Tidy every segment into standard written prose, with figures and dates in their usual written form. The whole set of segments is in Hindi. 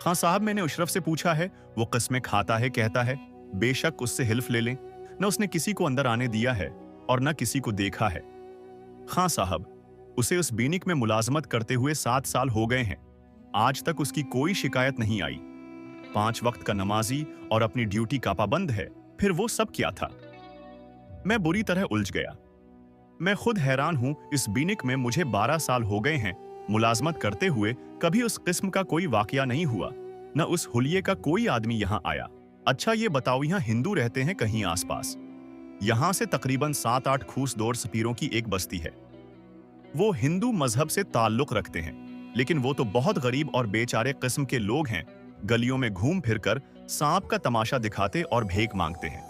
हाँ साहब, मैंने अशरफ से पूछा है, वो किस्में खाता है, कहता है बेशक उससे हिल्फ ले लें। न उसने किसी को अंदर आने दिया है और न किसी को देखा है। हाँ साहब, उसे उस बीनिक में मुलाजमत करते हुए 7 साल हो गए हैं। आज तक उसकी कोई शिकायत नहीं आई। 5 वक्त का नमाजी और अपनी ड्यूटी का पाबंद है। फिर वो सब क्या था? मैं बुरी तरह उलझ गया। मैं खुद हैरान हूं, इस बीनिक में मुझे 12 साल हो गए हैं मुलाजमत करते हुए, कभी उस किस्म का कोई वाकया नहीं हुआ। न उस हुलिये का कोई आदमी यहां आया। अच्छा ये बताओ, यहां हिंदू रहते हैं कहीं आसपास? यहां से तकरीबन 7-8 खूस दूर सपीरों की एक बस्ती है। वो हिंदू मजहब से ताल्लुक रखते हैं, लेकिन वो तो बहुत गरीब और बेचारे किस्म के लोग हैं। गलियों में घूम फिरकर सांप का तमाशा दिखाते और भीख मांगते हैं।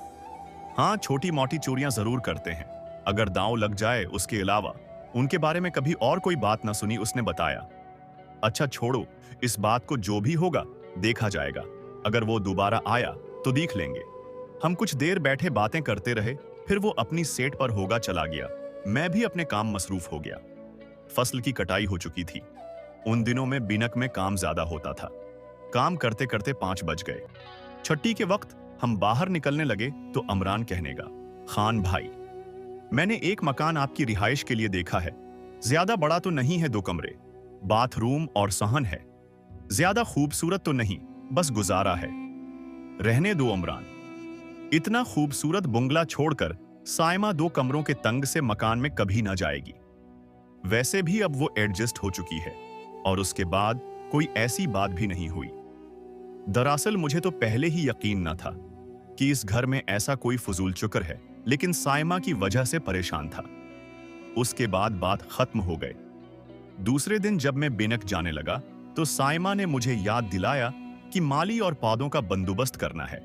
हाँ, छोटी मोटी चोरियां जरूर करते हैं, अगर दांव लग जाए। उसके अलावा उनके बारे में कभी और कोई बात न सुनी, उसने बताया। अच्छा छोड़ो, इस बात को, जो भी होगा देखा जाएगा। अगर वो दोबारा आया तो देख लेंगे। हम कुछ देर बैठे बातें करते रहे, फिर वो अपनी सेट पर होगा चला गया। मैं भी अपने काम मसरूफ हो गया। फसल की कटाई हो चुकी थी। उन दिनों में बिनक में काम ज्यादा होता था। काम करते करते 5 बज गए। छुट्टी के वक्त हम बाहर निकलने लगे तो अमरान कहने लगा, खान भाई, मैंने एक मकान आपकी रिहाइश के लिए देखा है। ज्यादा बड़ा तो नहीं है, 2 कमरे, बाथरूम और सहन है। ज्यादा खूबसूरत तो नहीं, बस गुजारा है। रहने दो अमरान, इतना खूबसूरत बंगला छोड़कर साइमा 2 कमरों के तंग से मकान में कभी ना जाएगी। वैसे भी अब वो एडजस्ट हो चुकी है और उसके बाद कोई ऐसी बात भी नहीं हुई। दरअसल मुझे तो पहले ही यकीन न था कि इस घर में ऐसा कोई फजूल चुकर है, लेकिन साइमा की वजह से परेशान था। उसके बाद बात खत्म हो गई। दूसरे दिन जब मैं बिनक जाने लगा तो साइमा ने मुझे याद दिलाया कि माली और पौधों का बंदोबस्त करना है।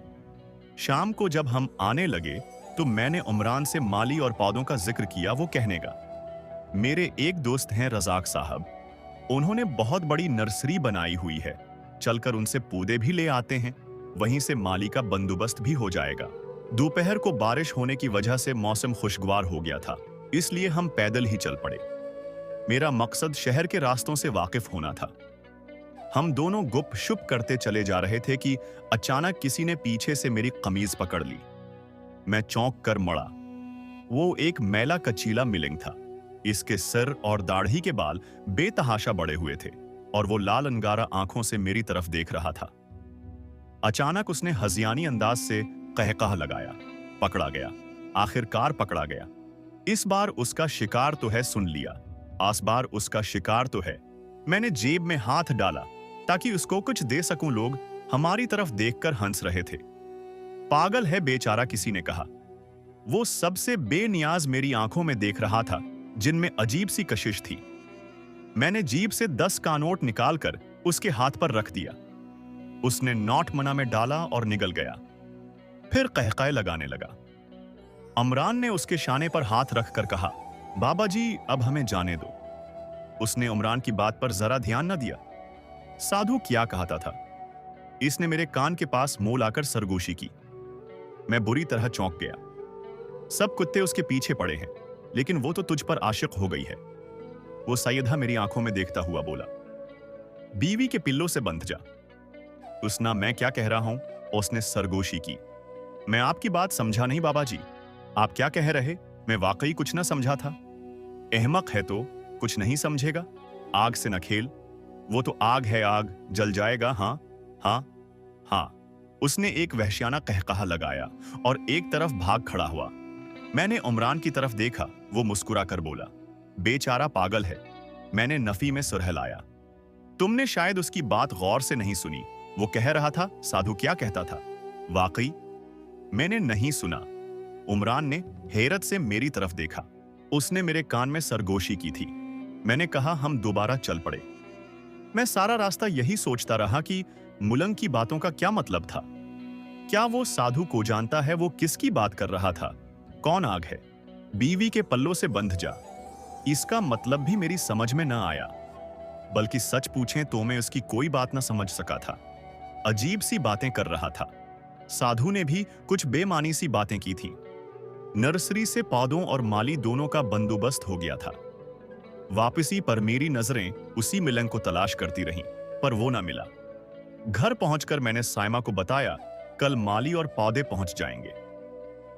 शाम को जब हम आने लगे तो मैंने उमरान से माली और पौधों का जिक्र किया। वो कहने लगा, मेरे एक दोस्त हैं रजाक साहब, उन्होंने बहुत बड़ी नर्सरी बनाई हुई है, चलकर उनसे पौधे भी ले आते हैं, वहीं से माली का बंदोबस्त भी हो जाएगा। दोपहर को बारिश होने की वजह से मौसम खुशगवार हो गया था, इसलिए हम पैदल ही चल पड़े। मेरा मकसद शहर के रास्तों से वाकिफ होना था। हम दोनों गुप शुप करते चले जा रहे थे कि अचानक किसी ने पीछे से मेरी कमीज पकड़ ली। मैं चौंक कर मड़ा। वो एक मैला कचीला मिलिंग था। इसके सिर और दाढ़ी के बाल बेतहाशा बड़े हुए थे और वो लाल अंगारा आंखों से मेरी तरफ देख रहा था। अचानक उसने हजियानी अंदाज से कहकहा लगाया। पकड़ा गया, आखिरकार पकड़ा गया। इस बार उसका शिकार तो है, सुन लिया। आस बार उसका शिकार तो है। मैंने जेब में हाथ डाला ताकि उसको कुछ दे सकूं। लोग हमारी तरफ देखकर हंस रहे थे। पागल है बेचारा, किसी ने कहा। वो सबसे बेनियाज मेरी आंखों में देख रहा था, जिनमें अजीब सी कशिश थी। मैंने जेब से 10 का नोट निकालकर उसके हाथ पर रख दिया। उसने नोट मना में डाला और निकल गया। फिर कहकाए लगाने लगा। अमरान ने उसके शाने पर हाथ रखकर कहा, बाबा जी अब हमें जाने दो। उसने उमरान की बात पर जरा ध्यान न दिया। साधु क्या कहता था, इसने मेरे कान के पास मुंह लाकर सरगोशी की। मैं बुरी तरह चौंक गया। सब कुत्ते उसके पीछे पड़े हैं, लेकिन वो तो तुझ पर आशिक हो गई है। वो सैयदा मेरी आंखों में देखता हुआ बोला, बीवी के पिल्लों से बंध जा। उसना मैं क्या कह रहा हूं, उसने सरगोशी की। मैं आपकी बात समझा नहीं बाबा जी। आप क्या कह रहे? मैं वाकई कुछ न समझा था। अहमक है तो कुछ नहीं समझेगा। आग से न खेल, वो तो आग है, आग जल जाएगा। हाँ हाँ हाँ। उसने एक वहशियाना कहकहा लगाया और एक तरफ भाग खड़ा हुआ। मैंने उमरान की तरफ देखा। वो मुस्कुरा कर बोला, बेचारा पागल है। मैंने नफी में सुरहलाया, तुमने शायद उसकी बात गौर से नहीं सुनी। वो कह रहा था साधु क्या कहता था। वाकई मैंने नहीं सुना। उमरान ने हैरत से मेरी तरफ देखा। उसने मेरे कान में सरगोशी की थी। मैंने कहा, हम दोबारा चल पड़े। मैं सारा रास्ता यही सोचता रहा कि मुलंग की बातों का क्या मतलब था। क्या वो साधु को जानता है? वो किसकी बात कर रहा था? कौन आग है? बीवी के पल्लों से बंध जा, इसका मतलब भी मेरी समझ में न आया। बल्कि सच पूछें तो मैं उसकी कोई बात न समझ सका था। अजीब सी बातें कर रहा था। साधु ने भी कुछ बेमानी सी बातें की थी। नर्सरी से पौधों और माली दोनों का बंदोबस्त हो गया था। वापसी पर मेरी नजरें उसी मिलंग को तलाश करती रहीं, पर वो ना मिला। घर पहुंचकर मैंने साइमा को बताया, कल माली और पौधे पहुंच जाएंगे।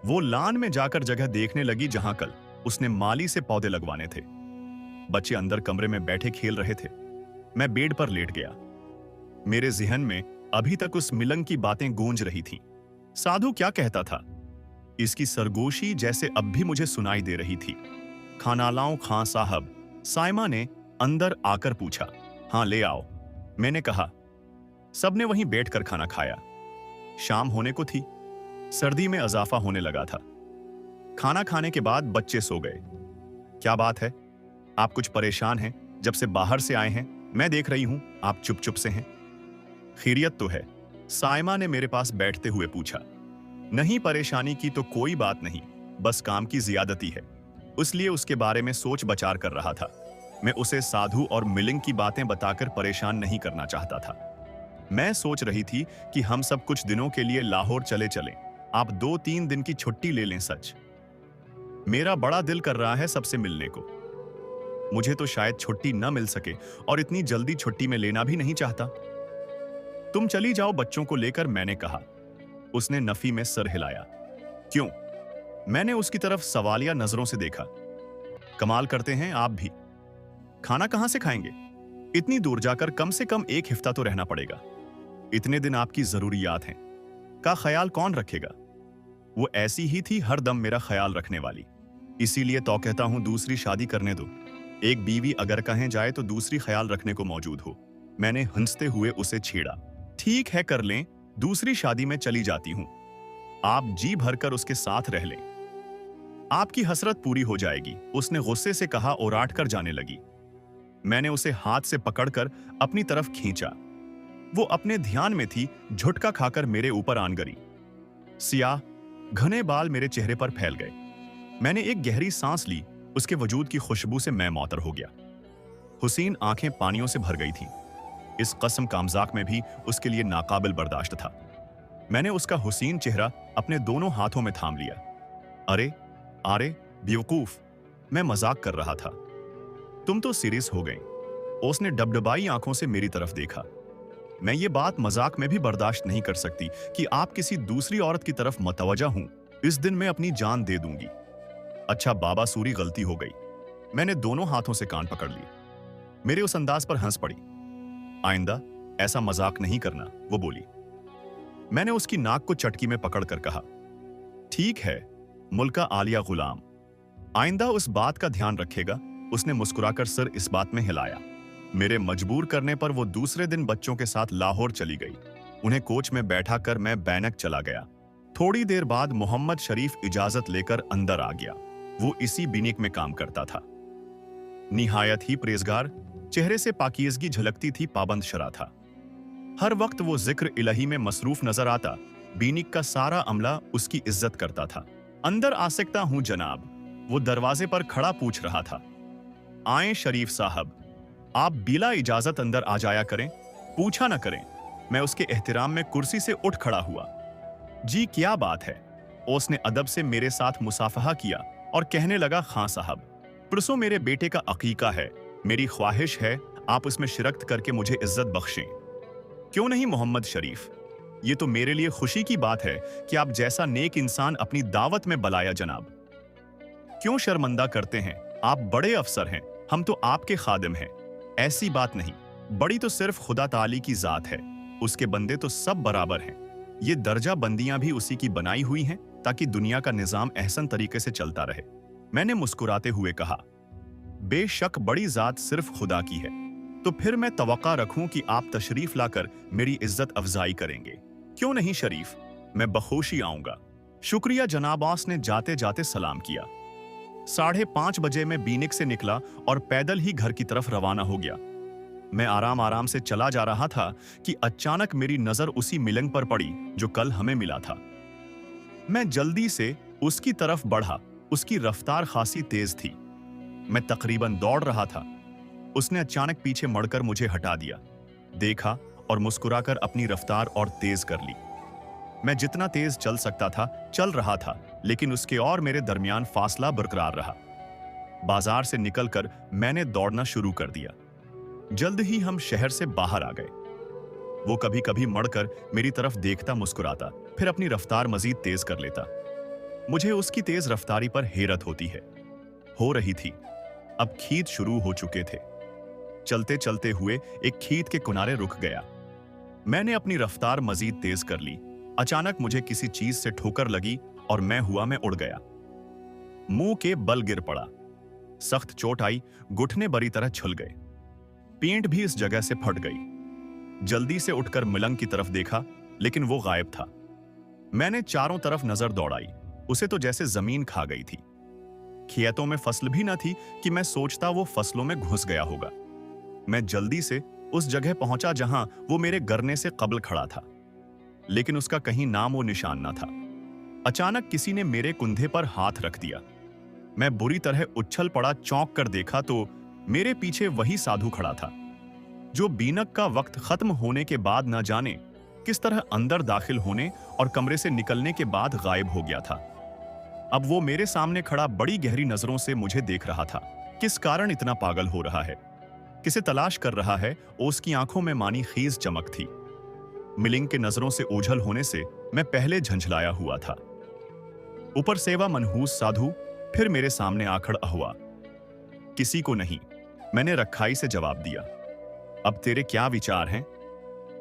वो लान में जाकर जगह देखने लगी जहां कल उसने माली से पौधे लगवाने थे। बच्चे अंदर कमरे में बैठे खेल रहे थे। मैं बेड पर लेट गया। मेरे जिहन में अभी तक उस मिलंग की बातें गूंज रही थीं। साधु क्या कहता था, इसकी सरगोशी जैसे अब भी मुझे सुनाई दे रही थी। खाना लाऊं खां साहब? साइमा ने अंदर आकर पूछा। हां ले आओ, मैंने कहा। सबने वहीं बैठकर खाना खाया। शाम होने को थी। सर्दी में इजाफा होने लगा था। खाना खाने के बाद बच्चे सो गए। क्या बात है, आप कुछ परेशान हैं? जब से बाहर से आए हैं मैं देख रही हूं आप चुप चुप से हैं। खैरियत तो है? साइमा ने मेरे पास बैठते हुए पूछा। नहीं, परेशानी की तो कोई बात नहीं, बस काम की जियादती है, इसलिए उसके बारे में सोच बचार कर रहा था। मैं उसे साधु और मिलिंग की बातें बताकर परेशान नहीं करना चाहता था। मैं सोच रही थी कि हम सब कुछ दिनों के लिए लाहौर चले चलें। आप 2-3 दिन की छुट्टी ले लें। सच मेरा बड़ा दिल कर रहा है सबसे मिलने को। मुझे तो शायद छुट्टी न मिल सके और इतनी जल्दी छुट्टी में लेना भी नहीं चाहता। तुम चली जाओ बच्चों को लेकर, मैंने कहा। उसने नफी में सर हिलाया। क्यों? मैंने उसकी तरफ सवालिया नजरों से देखा। कमाल करते हैं आप भी। खाना कहां से खाएंगे? इतनी दूर जाकर कम से कम एक हफ्ता तो रहना पड़ेगा। इतने दिन आपकी जरूरियात हैं का ख्याल कौन रखेगा? वो ऐसी ही थी हर दम मेरा ख्याल रखने वाली। इसीलिए तो कहता हूं दूसरी शादी करने दो। एक बीवी अगर कहें जाए तो दूसरी ख्याल रखने को मौजूद हो। मैंने हंसते हुए उसे छेड़ा। ठीक है, कर लें, दूसरी शादी में चली जाती हूं। आप जी भरकर उसके साथ रह लें, आपकी हसरत पूरी हो जाएगी, उसने गुस्से से कहा और आट कर जाने लगी। मैंने उसे हाथ से पकड़कर अपनी तरफ खींचा। वो अपने ध्यान में थी, झुटका खाकर मेरे ऊपर आन गई। सियाह घने बाल मेरे चेहरे पर फैल गए। मैंने एक गहरी सांस ली। उसके वजूद की खुशबू से मैं मौतर हो गया। हुसैन आंखें पानियों से भर गई थीं। इस कसम कामजाक में भी उसके लिए नाकाबिल बर्दाश्त था। मैंने उसका हुसैन चेहरा अपने दोनों हाथों में थाम लिया। अरे अरे बेवकूफ, मैं मजाक कर रहा था, तुम तो सीरियस हो गई। उसने डबडबाई आंखों से मेरी तरफ देखा। मैं ये बात मजाक में भी बर्दाश्त नहीं कर सकती कि आप किसी दूसरी औरत की तरफ मतवजा हूं। इस दिन मैं अपनी जान दे दूंगी। अच्छा बाबा सूरी, गलती हो गई। मैंने दोनों हाथों से कान पकड़ लिए। मेरे उस अंदाज पर हंस पड़ी। आइंदा ऐसा मजाक नहीं करना, वो बोली। मैंने उसकी नाक को चटकी में पकड़कर कहा, ठीक है मुल्का आलिया गुलाम, आइंदा उस बात का ध्यान रखेगा। उसने मुस्कुराकर सिर इस बात में हिलाया। मेरे मजबूर करने पर वो दूसरे दिन बच्चों के साथ लाहौर चली गई। उन्हें कोच में बैठा कर मैं बैनक चला गया। थोड़ी देर बाद मोहम्मद शरीफ इजाजत लेकर अंदर आ गया। वो इसी बीनिक में काम करता था। निहायत ही परहेजगार, चेहरे से पाकीज़गी झलकती थी, पाबंद शरा था। हर वक्त वो जिक्र इलाही में मसरूफ नजर आता। बीनिक का सारा अमला उसकी इज्जत करता था। अंदर आ सकता हूं जनाब? वो दरवाजे पर खड़ा पूछ रहा था। आए शरीफ साहब, आप बिला इजाजत अंदर आ जाया करें, पूछा न करें। मैं उसके एहतराम में कुर्सी से उठ खड़ा हुआ। जी क्या बात है? उसने अदब से मेरे साथ मुसाफहा किया और कहने लगा, खां साहब, परसों मेरे बेटे का अकीका है। मेरी ख्वाहिश है आप उसमें शिरकत करके मुझे इज्जत बख्शें। क्यों नहीं मोहम्मद शरीफ, ये तो मेरे लिए खुशी की बात है कि आप जैसा नेक इंसान अपनी दावत में बलाया जनाब। क्यों शर्मिंदा करते हैं? आप बड़े अफसर हैं, हम तो आपके खादिम हैं। ऐसी बात नहीं, बड़ी तो सिर्फ खुदा ताली की जात है, उसके बंदे तो सब बराबर हैं। ये दर्जा बंदियां भी उसी की बनाई हुई हैं ताकि दुनिया का निजाम एहसन तरीके से चलता रहे। मैंने मुस्कुराते हुए कहा, बेशक बड़ी जात सिर्फ खुदा की है, तो फिर मैं तवक्का रखूं कि आप तशरीफ लाकर मेरी इज्जत अफजाई करेंगे। क्यों नहीं शरीफ, मैं बखुशी आऊंगा। शुक्रिया जनाब। आस ने जाते जाते सलाम किया। 5:30 बजे मैं बीनिक से निकला और पैदल ही घर की तरफ रवाना हो गया। मैं आराम आराम से चला जा रहा था कि अचानक मेरी नजर उसी मिलंग पर पड़ी जो कल हमें मिला था। मैं जल्दी से उसकी तरफ बढ़ा। उसकी रफ्तार खासी तेज थी। मैं तकरीबन दौड़ रहा था। उसने अचानक पीछे मुड़कर मुझे हटा दिया, देखा और मुस्कुराकर अपनी रफ्तार और तेज कर ली। मैं जितना तेज चल सकता था चल रहा था, लेकिन उसके और मेरे दरमियान फासला बरकरार रहा। बाजार से निकलकर मैंने दौड़ना शुरू कर दिया। जल्द ही हम शहर से बाहर आ गए। वो कभी कभी मड़कर मेरी तरफ देखता, मुस्कुराता, फिर अपनी रफ्तार मजीद तेज कर लेता। मुझे उसकी तेज रफ्तारी पर हैरत होती है। हो रही थी। अब खींच शुरू हो चुके थे। चलते चलते हुए एक खींच के किनारे रुक गया। मैंने अपनी रफ्तार मजीद तेज कर ली। अचानक मुझे किसी चीज से ठोकर लगी और मैं उड़ गया। मुंह के बल गिर पड़ा। सख्त चोट आई, घुटने बरी तरह छुल गए। पेंट भी इस जगह से फट गई। जल्दी से उठकर मिलंग की तरफ देखा, लेकिन वो गायब था। मैंने चारों तरफ नजर दौड़ाई। उसे तो जैसे जमीन खा गई थी। खेतों में फसल भी न थी कि मैं सोचता वो फसलों में घुस गया होगा। मैं जल्दी से उस जगह पहुंचा जहां वो मेरे गिरने से कबल खड़ा था, लेकिन उसका कहीं नाम व निशान न था। अचानक किसी ने मेरे कंधे पर हाथ रख दिया। मैं बुरी तरह उछल पड़ा। चौंक कर देखा तो मेरे पीछे वही साधु खड़ा था, जो बीनक का वक्त खत्म होने के बाद न जाने किस तरह अंदर दाखिल होने और कमरे से निकलने के बाद गायब हो गया था। अब वो मेरे सामने खड़ा बड़ी गहरी नजरों से मुझे देख रहा था। किस कारण इतना पागल हो रहा है, किसे तलाश कर रहा है, उसकी आंखों में मानी खीज चमक थी। मिलिंग के नजरों से ओझल होने से मैं पहले झंझलाया हुआ था। ऊपर सेवा मनहूस साधु फिर मेरे सामने आ खड़ा हुआ। किसी को नहीं, मैंने रखाई से जवाब दिया। अब तेरे क्या विचार हैं?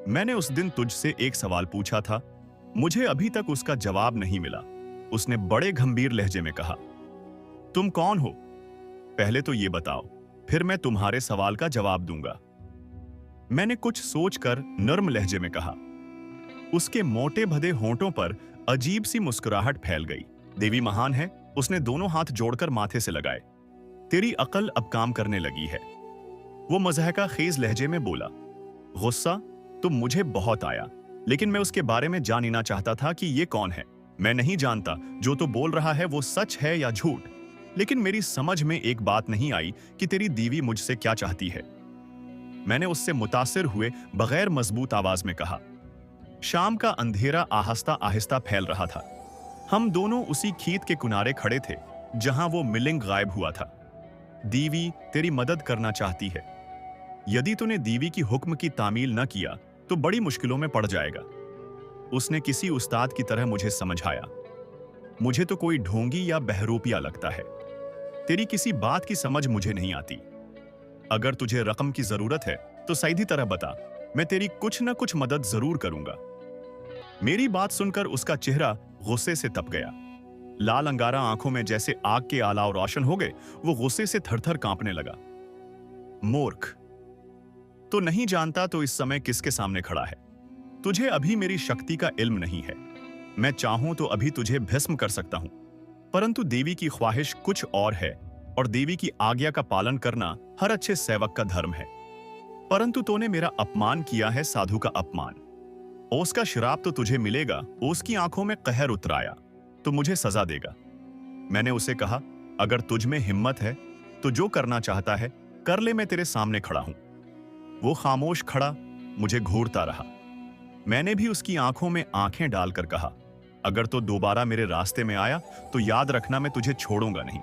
मैंने उस दिन तुझसे एक सवाल पूछा था। मुझे अभी तक उसका जवाब नहीं मिला। उसने बड़े गंभीर लहजे में कहा, तुम कौन हो? पहले तो ये बताओ, फिर मैं तुम्हारे सवाल का जवाब दूंगा। मैंने कुछ सोचकर नर्म लहजे में कहा। उसके मोटे भदे होंठों पर अजीब सी मुस्कुराहट फैल गई। देवी महान है, उसने दोनों हाथ जोड़कर माथे से लगाए। तेरी अकल अब काम करने लगी है। वो मज़हका खेज लहजे में बोला। गुस्सा तो मुझे बहुत आया, लेकिन मैं उसके बारे में जान ही ना चाहता था कि ये कौन है। मैं नहीं जानता जो तो बोल रहा है वो सच है या झूठ, लेकिन मेरी समझ में एक बात नहीं आई कि तेरी दीवी मुझसे क्या चाहती है। मैंने उससे मुतासिर हुए बगैर मजबूत आवाज में कहा। शाम का अंधेरा आहिस्ता आहिस्ता फैल रहा था। हम दोनों उसी खीत के किनारे खड़े थे जहां वो मिलिंग गायब हुआ था। दीवी तेरी मदद करना चाहती है। यदि तूने दीवी की हुक्म की तामील न किया तो बड़ी मुश्किलों में पड़ जाएगा। उसने किसी उस्ताद की तरह मुझे समझाया। मुझे तो कोई ढोंगी या बहरूपिया लगता है। तेरी किसी बात की समझ मुझे नहीं आती। अगर तुझे रकम की जरूरत है तो सीधी तरह बता, मैं तेरी कुछ न कुछ मदद जरूर करूंगा। मेरी बात सुनकर उसका चेहरा गुस्से से तप गया। लाल अंगारा आंखों में जैसे आग के अलाव रोशन हो गए। वो गुस्से से थरथर कांपने लगा। मूर्ख, तो नहीं जानता तो इस समय किसके सामने खड़ा है। तुझे अभी मेरी शक्ति का इल्म नहीं है। मैं चाहूं तो अभी तुझे भस्म कर सकता हूं, परंतु देवी की ख्वाहिश कुछ और है, और देवी की आज्ञा का पालन करना हर अच्छे सेवक का धर्म है। परंतु तूने मेरा अपमान किया है, साधु का अपमान। उसका शराब तो तुझे मिलेगा। उसकी आंखों में कहर उतराया तो मुझे सजा देगा। मैंने उसे कहा, अगर तुझ में हिम्मत है तो जो करना चाहता है कर ले, मैं तेरे सामने खड़ा हूं। वो खामोश खड़ा मुझे घूरता रहा। मैंने भी उसकी आंखों में आंखें डालकर कहा, अगर तो दोबारा मेरे रास्ते में आया तो याद रखना, मैं तुझे छोड़ूंगा नहीं।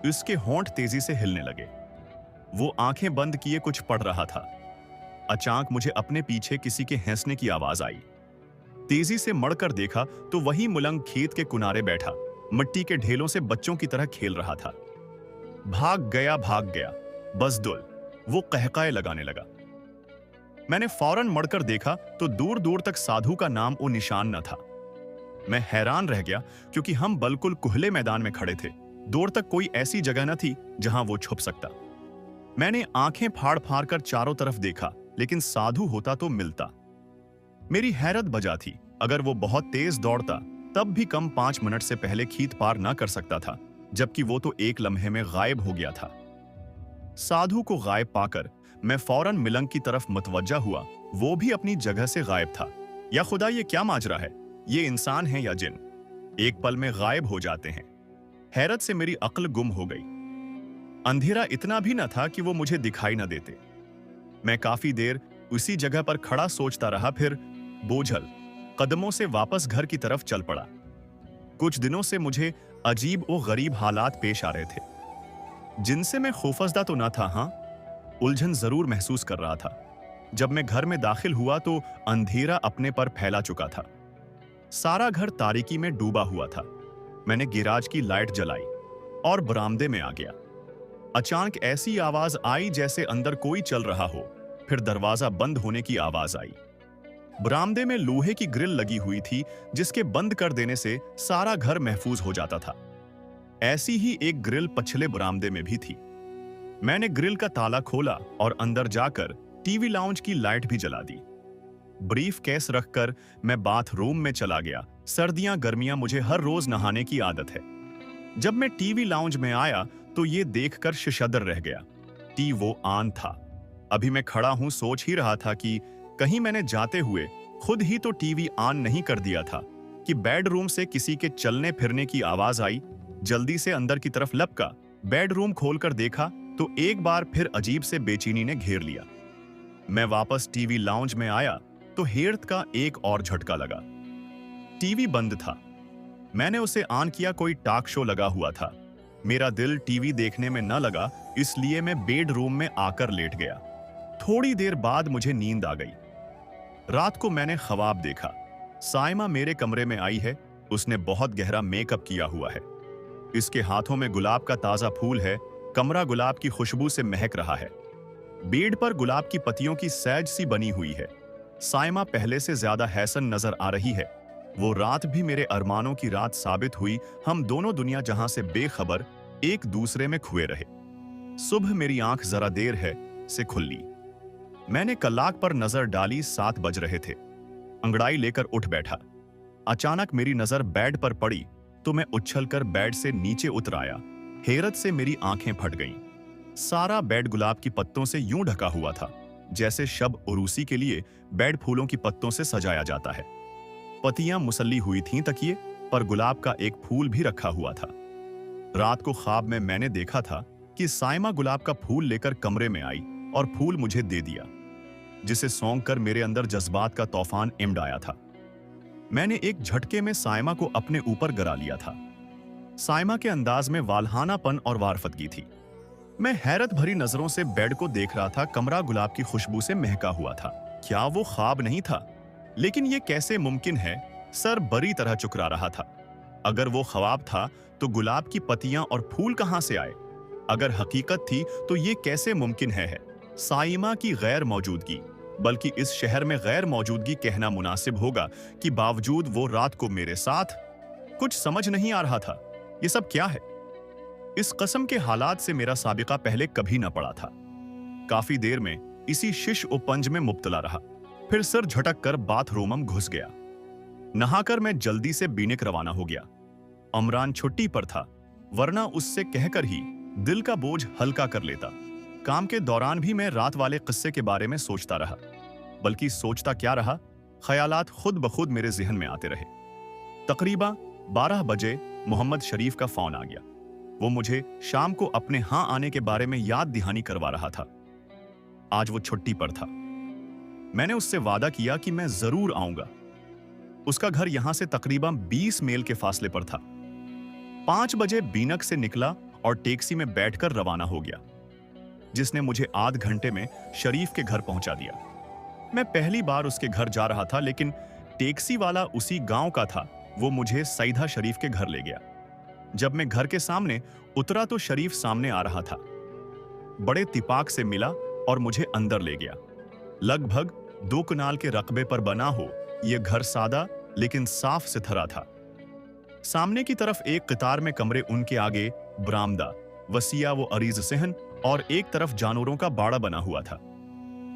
उसके होंठ तेजी से हिलने लगे। वो आंखें बंद किए कुछ पढ़ रहा था। अचानक मुझे अपने पीछे किसी के हंसने की आवाज आई। तेजी से मड़कर देखा तो वही मुलंग खेत के किनारे बैठा मिट्टी के ढेलों से बच्चों की तरह खेल रहा था। भाग गया बजदुल, वो कहकाए लगाने लगा। मैंने फौरन मड़कर देखा तो दूर दूर तक साधु का नाम और निशान न था। मैं हैरान रह गया क्योंकि हम बिल्कुल खुले मैदान में खड़े थे। दूर तक कोई ऐसी जगह न थी जहां वो छुप सकता। मैंने आंखें फाड़ फाड़ कर चारों तरफ देखा, लेकिन साधु होता तो मिलता। मेरी हैरत बजा थी। अगर वो बहुत तेज दौड़ता तब भी कम 5 मिनट से पहले खीत पार ना कर सकता था, जबकि वो तो एक लम्हे में गायब हो गया था। साधु को गायब पाकर मैं फौरन मिलंग की तरफ मुतवज्जा हुआ। वो भी अपनी जगह से गायब था। या खुदा, ये क्या माजरा है? ये इंसान है या जिन? एक पल में गायब हो जाते हैं। हैरत से मेरी अक्ल गुम हो गई। अंधेरा इतना भी न था कि वो मुझे दिखाई न देते। मैं काफी देर उसी जगह पर खड़ा सोचता रहा, फिर बोझल कदमों से वापस घर की तरफ चल पड़ा। कुछ दिनों से मुझे अजीब और गरीब हालात पेश आ रहे थे, जिनसे मैं खौफजदा तो न था, हां, उलझन जरूर महसूस कर रहा था। जब मैं घर में दाखिल हुआ तो अंधेरा अपने पर फैला चुका था। सारा घर तारीकी में डूबा हुआ था। मैंने गैराज की लाइट जलाई और बरामदे में आ गया। अचानक ऐसी आवाज आई जैसे अंदर कोई चल रहा हो। फिर दरवाजा बंद होने की आवाज आई। बरामदे में लोहे की ग्रिल लगी हुई थी, जिसके बंद कर देने से सारा घर महफूज हो जाता था। ऐसी ही एक ग्रिल पछले बरामदे में भी थी। मैंने ग्रिल का ताला खोला और अंदर जाकर टीवी लाउंज की लाइट भी जला दी। ब्रीफ केस रखकर मैं बाथरूम में चला गया। सर्दियां गर्मियां मुझे हर रोज नहाने की आदत है। जब मैं टीवी लाउंज में आया तो ये देखकर शशदर रह गया। वो ऑन था। अभी मैं खड़ा हूं, सोच ही रहा था कि कहीं मैंने जाते हुए खुद ही तो टीवी ऑन नहीं कर दिया था कि बेडरूम से किसी के चलने फिरने की आवाज आई। जल्दी से अंदर की तरफ लपका। बेडरूम खोलकर देखा तो एक बार फिर अजीब से बेचैनी ने घेर लिया। मैं वापस टीवी लाउंज में आया तो हेरत का एक और झटका लगा। टीवी बंद था। मैंने उसे ऑन किया। कोई टॉक शो लगा हुआ था। मेरा दिल टीवी देखने में न लगा, इसलिए मैं बेडरूम में आकर लेट गया। थोड़ी देर बाद मुझे नींद आ गई। रात को मैंने ख्वाब देखा। साइमा मेरे कमरे में आई है। उसने बहुत गहरा मेकअप किया हुआ है। इसके हाथों में गुलाब का ताजा फूल है। कमरा गुलाब की खुशबू से महक रहा है। बेड पर गुलाब की पत्तियों की सैज सी बनी हुई है। साइमा पहले से ज्यादा हैसन नजर आ रही है। वो रात भी मेरे अरमानों की रात साबित हुई। हम दोनों दुनिया जहां से बेखबर एक दूसरे में खुए रहे। सुबह मेरी आंख जरा देर है से खुल ली। मैंने कलाक पर नजर डाली। 7 बज रहे थे। अंगड़ाई लेकर उठ बैठा। अचानक मेरी नजर बेड पर पड़ी तो मैं उछलकर बेड से नीचे उतर आया। हैरत से मेरी आंखें फट गईं। सारा बेड गुलाब की पत्तों से यूं ढका हुआ था जैसे शब उरूसी के लिए बेड फूलों की पत्तों से सजाया जाता है। पत्तियां मुसल्ली हुई थीं तकिए पर, गुलाब का एक फूल भी रखा हुआ था। रात को ख्वाब में मैंने देखा था कि साइमा गुलाब का फूल लेकर कमरे में आई और फूल मुझे दे दिया, जिसे सौंग कर मेरे अंदर जज्बात का तूफान इमड़ आया था। मैंने एक झटके में साइमा को अपने ऊपर गिरा लिया था। साइमा के अंदाज में वालहानापन और वारफतगी थी। मैं हैरत भरी नजरों से बेड को देख रहा था। कमरा गुलाब की खुशबू से महका हुआ था। क्या वो ख्वाब नहीं था? लेकिन ये कैसे मुमकिन है? सर बड़ी तरह चुकरा रहा था। अगर वो ख्वाब था तो गुलाब की पत्तियां और फूल कहां से आए? अगर हकीकत थी तो ये कैसे मुमकिन है? साइमा की गैर मौजूदगी, बल्कि इस शहर में गैर मौजूदगी कहना मुनासिब होगा कि बावजूद वो रात को मेरे साथ। कुछ समझ नहीं आ रहा था। ये सब क्या है? इस कसम के हालात से मेरा साबिका पहले कभी न पड़ा था। काफी देर में इसी शिश उपंज में मुब्तला रहा। फिर सर झटक कर बाथरूम घुस गया। नहाकर मैं जल्दी से बीनिक रवाना हो गया। अमरान छुट्टी पर था, वरना उससे कहकर ही दिल का बोझ हल्का कर लेता। काम के दौरान भी मैं रात वाले किस्से के बारे में सोचता रहा। बल्कि सोचता क्या रहा, ख्यालात खुद ब खुद मेरे जिहन में आते रहे। तकरीबन 12 बजे मोहम्मद शरीफ का फोन आ गया। वो मुझे शाम को अपने हां आने के बारे में याद दहानी करवा रहा था। आज वो छुट्टी पर था। मैंने उससे वादा किया कि मैं जरूर आऊंगा। उसका घर यहां से तकरीबन 20 मील के फासले पर था। 5 बजे बीनक से निकला और टैक्सी में बैठकर रवाना हो गया, जिसने मुझे आध घंटे में शरीफ के घर पहुंचा दिया। मैं पहली बार उसके घर जा रहा था, लेकिन टैक्सी वाला उसी गांव का था। वो मुझे सईदा शरीफ के घर ले गया। जब मैं घर के सामने उतरा तो शरीफ सामने आ रहा था। बड़े तिपाक से मिला और मुझे अंदर ले गया। लगभग 2 कनाल के रकबे पर बना हो यह घर सादा लेकिन साफ सुथरा था। सामने की तरफ एक कतार में कमरे, उनके आगे बरामदा, वसिया वो अरीज सहन, और एक तरफ जानवरों का बाड़ा बना हुआ था,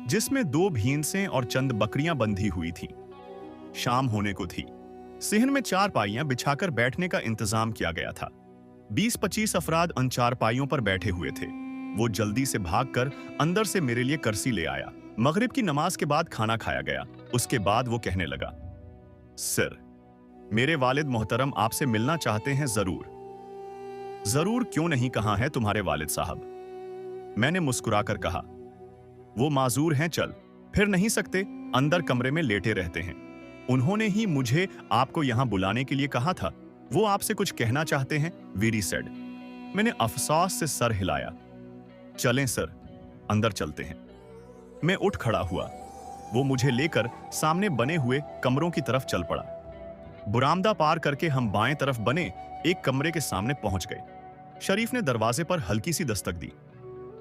जिसमें 2 भैंसें और चंद बकरियां बंधी हुई थीं। शाम होने को थी। सहन में 4 पाइयां बिछाकर बैठने का इंतजाम किया गया था। 20-25 अफराद उन 4 पाइयों पर बैठे हुए थे। वो जल्दी से भागकर अंदर से मेरे लिए करसी ले आया। मगरिब की नमाज के बाद खाना खाया गया। उसके बाद वो कहने लगा, सर, मेरे वालिद मोहतरम आपसे मिलना चाहते हैं। जरूर। जरूर क्यों नहीं, कहां है तुम्हारे वालिद साहब? मैंने मुस्कुराकर कहा, वो माजूर हैं, चल फिर नहीं सकते, अंदर कमरे में लेटे रहते हैं। उन्होंने ही मुझे आपको यहां बुलाने के लिए कहा था। वो आपसे कुछ कहना चाहते हैं, वीरी सेड। मैंने अफसोस से सर हिलाया। चलें सर, अंदर चलते हैं। मैं उठ खड़ा हुआ। वो मुझे लेकर सामने बने हुए कमरों की तरफ चल पड़ा। बुरामदा पार करके हम बाएं तरफ बने एक कमरे के सामने पहुंच गए। शरीफ ने दरवाजे पर हल्की सी दस्तक दी।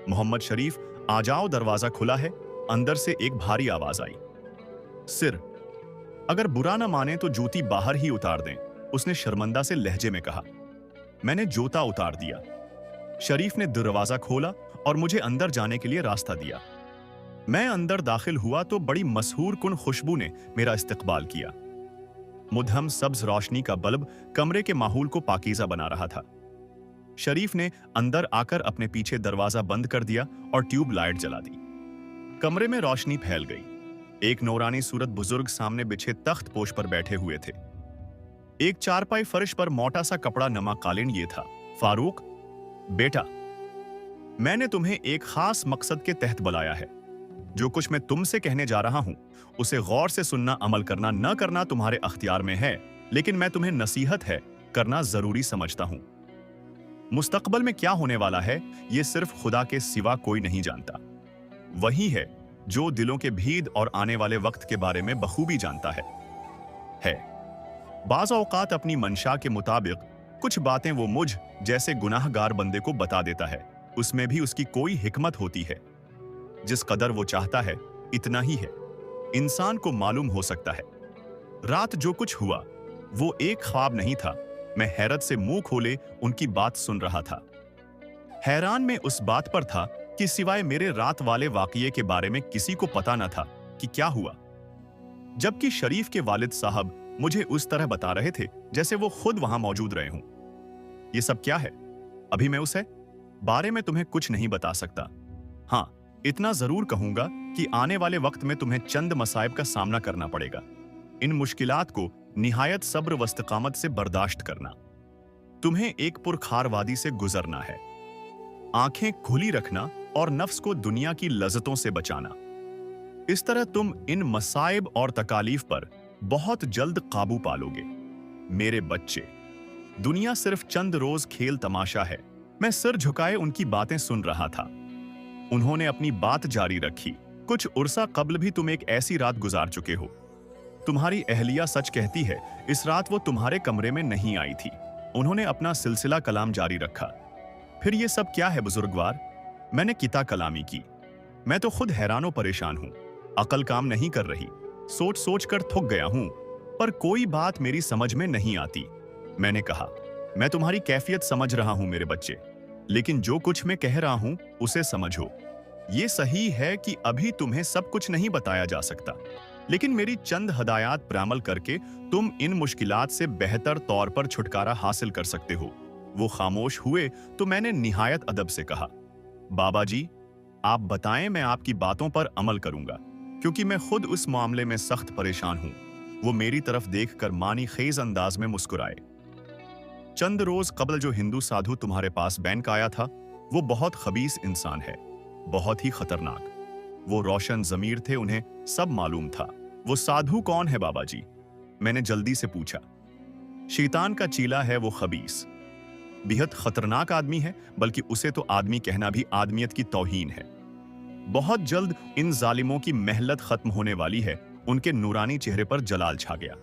मोहम्मद शरीफ, आ जाओ, दरवाजा खुला है। अंदर से एक भारी आवाज आई। सिर, अगर बुरा ना माने तो जूती बाहर ही उतार दें, उसने शर्मिंदा से लहजे में कहा। मैंने जूता उतार दिया। शरीफ ने दरवाजा खोला और मुझे अंदर जाने के लिए रास्ता दिया। मैं अंदर दाखिल हुआ तो बड़ी मसहूर कुन खुशबू ने मेरा इस्तकबाल किया। मुदहम सब्ज रोशनी का बल्ब कमरे के माहौल को पाकीज़ा बना रहा था। शरीफ ने अंदर आकर अपने पीछे दरवाजा बंद कर दिया और ट्यूब लाइट जला दी। कमरे में रोशनी फैल गई। एक नौरानी सूरत बुजुर्ग सामने बिछे तख्त पोश पर बैठे हुए थे। एक चारपाई फर्श पर मोटा सा कपड़ा नमा कालीन ये था। फारूक बेटा, मैंने तुम्हें एक खास मकसद के तहत बुलाया है। जो कुछ मैं तुमसे कहने जा रहा हूं उसे गौर से सुनना, अमल करना न करना तुम्हारे अख्तियार में है, लेकिन मैं तुम्हें नसीहत है करना जरूरी समझता हूं। मुस्तकबल में क्या होने वाला है यह सिर्फ खुदा के सिवा कोई नहीं जानता। वही है जो दिलों के भीद और आने वाले वक्त के बारे में बखूबी जानता है। बाज़ औक़ात अपनी मंशा के मुताबिक कुछ बातें वो मुझ जैसे गुनाहगार बंदे को बता देता है। उसमें भी उसकी कोई हिकमत होती है। जिस कदर वो चाहता है इतना ही है, इंसान को मालूम हो सकता है। रात जो कुछ हुआ वो एक ख्वाब नहीं था। मैं हैरत से मुंह खोले उनकी बात सुन रहा था। हैरान में उस बात पर था कि सिवाय मेरे रात वाले वाकये के बारे में किसी को पता न था कि क्या हुआ, जबकि शरीफ के वालिद साहब मुझे उस तरह बता रहे थे जैसे वो खुद वहां मौजूद रहे हों। ये सब क्या है? अभी मैं उस बारे में तुम्हें कुछ नहीं बता सकता। हाँ, इतना जरूर कहूंगा कि आने वाले वक्त में तुम्हें चंद मसाइब का सामना करना पड़ेगा। इन मुश्किलात को निहायत सब्र व इस्तिकामत से बर्दाश्त करना। तुम्हें एक पुरखार वादी से गुजरना है। आंखें खुली रखना और नफ्स को दुनिया की लज़्ज़तों से बचाना। इस तरह तुम इन मसाइब और तकालीफ पर बहुत जल्द काबू पालोगे। मेरे बच्चे, दुनिया सिर्फ चंद रोज खेल तमाशा है। मैं सिर झुकाए उनकी बातें सुन रहा था। उन्होंने अपनी बात जारी रखी। कुछ उर्सा कबल भी तुम एक ऐसी रात गुजार चुके हो। तुम्हारी अहलिया सच कहती है, इस रात वो तुम्हारे कमरे में नहीं आई थी। उन्होंने अपना सिलसिला कलाम जारी रखा। फिर ये सब क्या है बुजुर्गवार? मैंने किता कलामी की। मैं तो खुद हैरान व परेशान हूं। अकल काम नहीं कर रही। सोच सोच कर थक गया हूं, पर कोई बात मेरी समझ में नहीं आती। मैंने कहा, मैं तुम्हारी कैफियत समझ रहा हूं मेरे बच्चे, लेकिन जो कुछ मैं कह रहा हूं उसे समझो। ये सही है कि अभी तुम्हें सब कुछ नहीं बताया जा सकता, लेकिन मेरी चंद हदायत पर अमल करके तुम इन मुश्किलात से बेहतर तौर पर छुटकारा हासिल कर सकते हो। वो खामोश हुए तो मैंने निहायत अदब से कहा, बाबा जी, आप बताएं, मैं आपकी बातों पर अमल करूंगा, क्योंकि मैं खुद उस मामले में सख्त परेशान हूं। वो मेरी तरफ देखकर मानी खेज अंदाज में मुस्कुराए। चंद रोज कबल जो हिंदू साधु तुम्हारे पास बैंक आया था, वो बहुत खबीस इंसान है, बहुत ही खतरनाक। वो रोशन जमीर थे, उन्हें सब मालूम था। वो साधु कौन है बाबा जी? मैंने जल्दी से पूछा। शैतान का चीला है वो खबीस। बेहद खतरनाक आदमी है, बल्कि उसे तो आदमी कहना भी आदमियत की तौहीन है। बहुत जल्द इन जालिमों की मेहलत खत्म होने वाली है। उनके नूरानी चेहरे पर जलाल छा गया।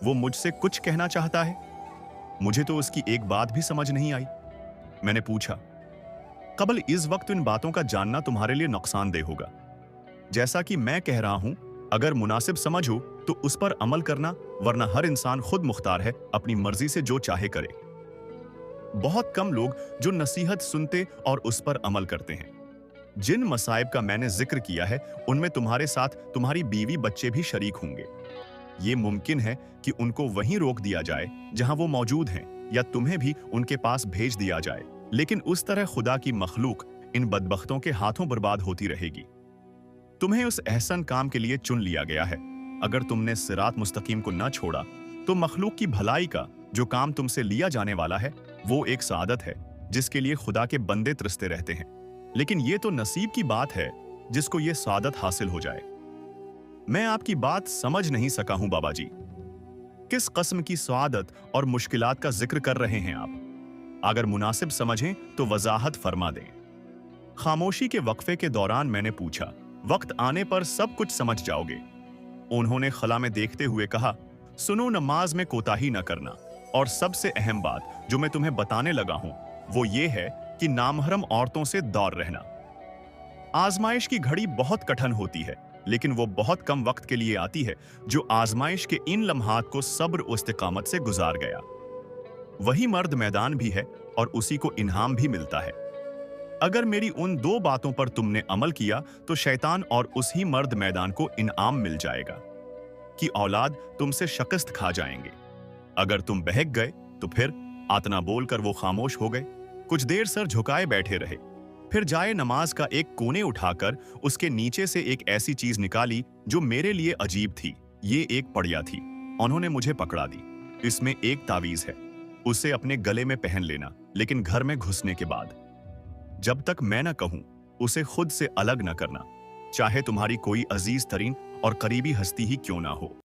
वो मुझसे कुछ कहना चाहता है। मुझे तो उसकी एक बात भी समझ नहीं आई। मैंने पूछा, कबल इस वक्त इन बातों का जानना तुम्हारे लिए नुकसानदेह होगा। जैसा कि मैं कह रहा हूं, अगर मुनासिब समझो तो उस पर अमल करना, वरना हर इंसान खुद मुख्तार है, अपनी मर्जी से जो चाहे करे। बहुत कम लोग जो नसीहत सुनते और उस पर अमल करते हैं। जिन मसाइब का मैंने जिक्र किया है उनमें तुम्हारे साथ तुम्हारी बीवी बच्चे भी शरीक होंगे। ये मुमकिन है कि उनको वहीं रोक दिया जाए जहां वो मौजूद हैं, या तुम्हें भी उनके पास भेज दिया जाए, लेकिन उस तरह खुदा की मखलूक इन बदबख्तों के हाथों बर्बाद होती रहेगी। तुम्हें उस एहसन काम के लिए चुन लिया गया है। अगर तुमने सिरात मुस्तकीम को न छोड़ा तो मखलूक की भलाई का जो काम तुमसे लिया जाने वाला है वो एक सादत है जिसके लिए खुदा के बंदे तरसते रहते हैं। लेकिन ये तो नसीब की बात है जिसको ये सादत हासिल हो जाए। मैं आपकी बात समझ नहीं सका हूं बाबा जी। किस कस्म की सादत और मुश्किलात का जिक्र कर रहे हैं आप? अगर मुनासिब समझें तो वजाहत फरमा दें। खामोशी के वक्फे के दौरान मैंने पूछा, वक्त आने पर सब कुछ समझ जाओगे। उन्होंने खला में देखते हुए कहा, सुनो, नमाज में कोताही न करना, और सबसे अहम बात जो मैं तुम्हें बताने लगा हूं वो ये है कि नामहरम औरतों से दूर रहना। आजमाइश की घड़ी बहुत कठिन होती है, लेकिन वो बहुत कम वक्त के लिए आती है जो आजमाइश के इन लम्हात को सब्र और इस्तिकामत से गुजार गया। वही मर्द मैदान भी है और उसी को इनाम भी मिलता है। अगर मेरी उन दो बातों पर तुमने अमल किया तो शैतान और उसी मर्द मैदान को इनाम मिल जाएगा कि औलाद तुमसे शिकस्त खा जाएंगे। अगर तुम बहक गए तो फिर आतना बोलकर वो खामोश हो गए। कुछ देर सर झुकाए बैठे रहे, फिर जाए नमाज का एक कोने उठाकर उसके नीचे से एक ऐसी चीज निकाली जो मेरे लिए अजीब थी। ये एक पड़िया थी। उन्होंने मुझे पकड़ा दी। इसमें एक तावीज है, उसे अपने गले में पहन लेना, लेकिन घर में घुसने के बाद। जब तक मैं न कहूं उसे खुद से अलग न करना, चाहे तुम्हारी कोई अजीज तरीन और करीबी हस्ती ही क्यों ना हो।